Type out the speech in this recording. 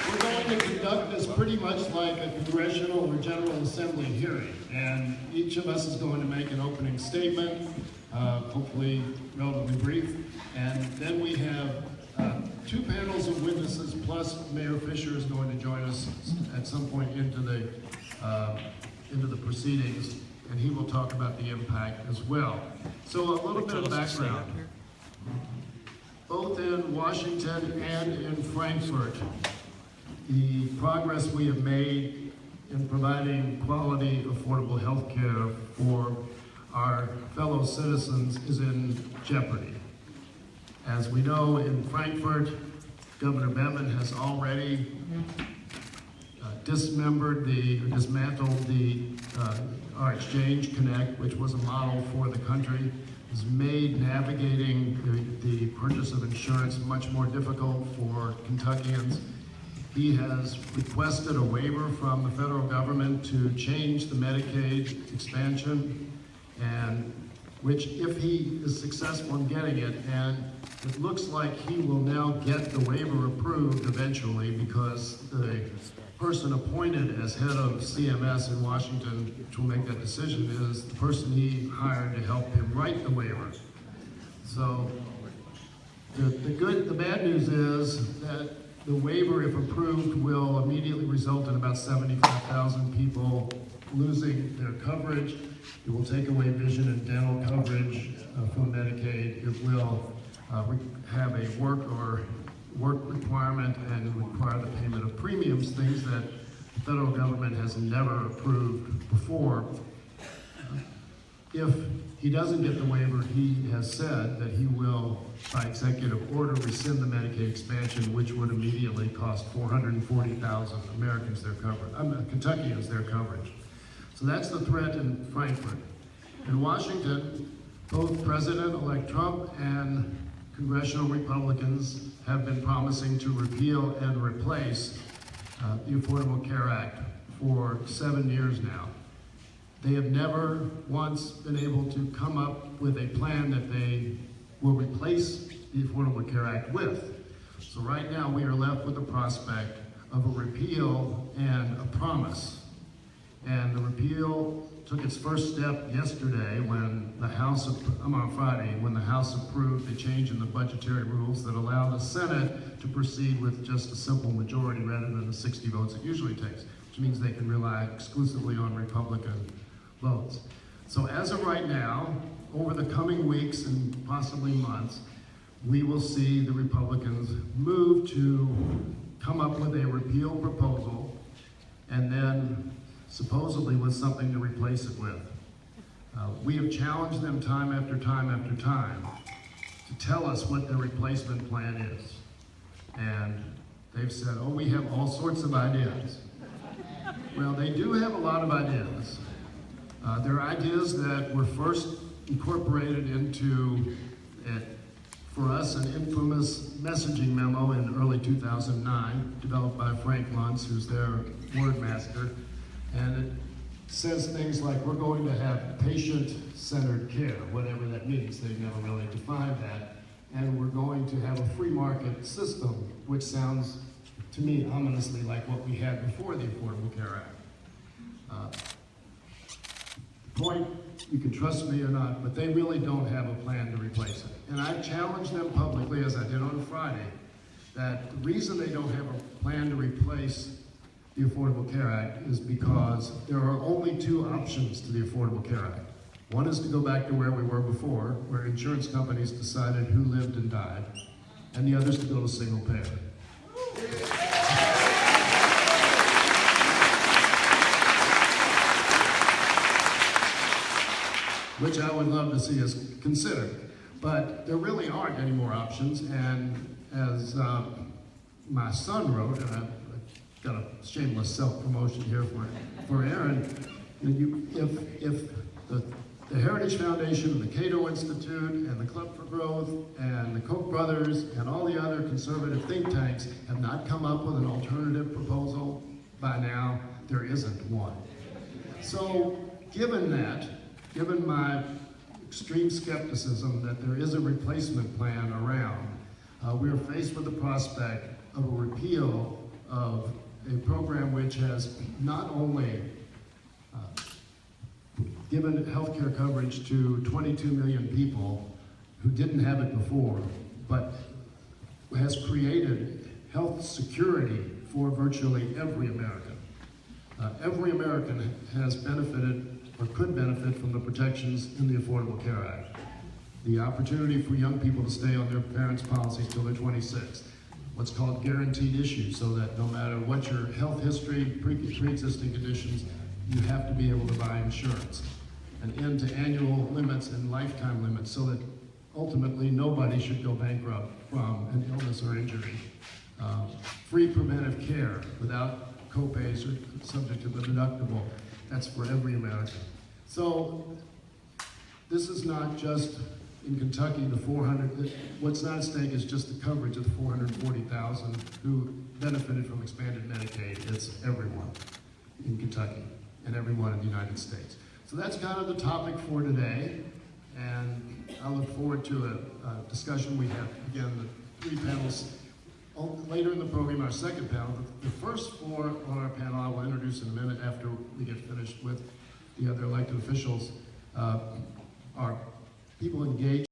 We're going to conduct this pretty much like a congressional or general assembly hearing, and each of us is going to make an opening statement, hopefully relatively brief, and then we have two panels of witnesses, plus Mayor Fisher is going to join us at some point into the proceedings, and he will talk about the impact as well. So a little bit of background. Both in Washington and in Frankfurt, the progress we have made in providing quality, affordable health care for our fellow citizens is in jeopardy. As we know, in Frankfurt, Governor Bettman has already dismantled our Exchange Connect, which was a model for the country, has made navigating the purchase of insurance much more difficult for Kentuckians. He has requested a waiver from the federal government to change the Medicaid expansion, and which, if he is successful in getting it, and it looks like he will now get the waiver approved eventually, because the person appointed as head of CMS in Washington, which will make that decision, is the person he hired to help him write the waiver. So the bad news is that the waiver, if approved, will immediately result in about 75,000 people losing their coverage. It will take away vision and dental coverage from Medicaid. It will have a work requirement and require the payment of premiums, things that the federal government has never approved before. If he doesn't get the waiver, he has said that he will, by executive order, rescind the Medicaid expansion, which would immediately cost 440,000 Americans Kentuckians their coverage. So that's the threat in Frankfurt. In Washington, both President-elect Trump and congressional Republicans have been promising to repeal and replace the Affordable Care Act for 7 years now. They have never once been able to come up with a plan that they will replace the Affordable Care Act with. So right now we are left with the prospect of a repeal and a promise. And the repeal took its first step yesterday when the House, on Friday, when the House approved the change in the budgetary rules that allow the Senate to proceed with just a simple majority rather than the 60 votes it usually takes, which means they can rely exclusively on Republican votes. So as of right now, over the coming weeks and possibly months, we will see the Republicans move to come up with a repeal proposal and then supposedly with something to replace it with. We have challenged them time after time after time to tell us what the replacement plan is. And they've said, oh, we have all sorts of ideas. Well, they do have a lot of ideas. There are ideas that were first incorporated into, for us, an infamous messaging memo in early 2009, developed by Frank Luntz, who's their word master. And it says things like, we're going to have patient-centered care, whatever that means. They've never really defined that. And we're going to have a free market system, which sounds, to me, ominously like what we had before the Affordable Care Act. Point, you can trust me or not, but they really don't have a plan to replace it. And I challenged them publicly, as I did on Friday, that the reason they don't have a plan to replace the Affordable Care Act is because there are only two options to the Affordable Care Act. One is to go back to where we were before, where insurance companies decided who lived and died, and the other is to go to single payer. Which I would love to see us consider. But there really aren't any more options, and as my son wrote, and I've got a shameless self-promotion here for Aaron, if the Heritage Foundation and the Cato Institute and the Club for Growth and the Koch brothers and all the other conservative think tanks have not come up with an alternative proposal by now, there isn't one. So given that, given my extreme skepticism that there is a replacement plan around. We are faced with the prospect of a repeal of a program which has not only given health care coverage to 22 million people who didn't have it before, but has created health security for virtually every American. Every American has benefited or could benefit from the protections in the Affordable Care Act. The opportunity for young people to stay on their parents' policies till they're 26. What's called guaranteed issue, so that no matter what your health history, pre-existing conditions, you have to be able to buy insurance. An end to annual limits and lifetime limits, so that ultimately nobody should go bankrupt from an illness or injury. Free preventive care without co-pays or subject to the deductible. That's for every American. So this is not just in Kentucky, the 400, what's not at stake is just the coverage of the 440,000 who benefited from expanded Medicaid. It's everyone in Kentucky and everyone in the United States. So that's kind of the topic for today, and I look forward to a discussion. We have, again, the 3 panels. Later in the program, our second panel. The first 4 on our panel I will introduce in a minute after we get finished with the other elected officials, are people engaged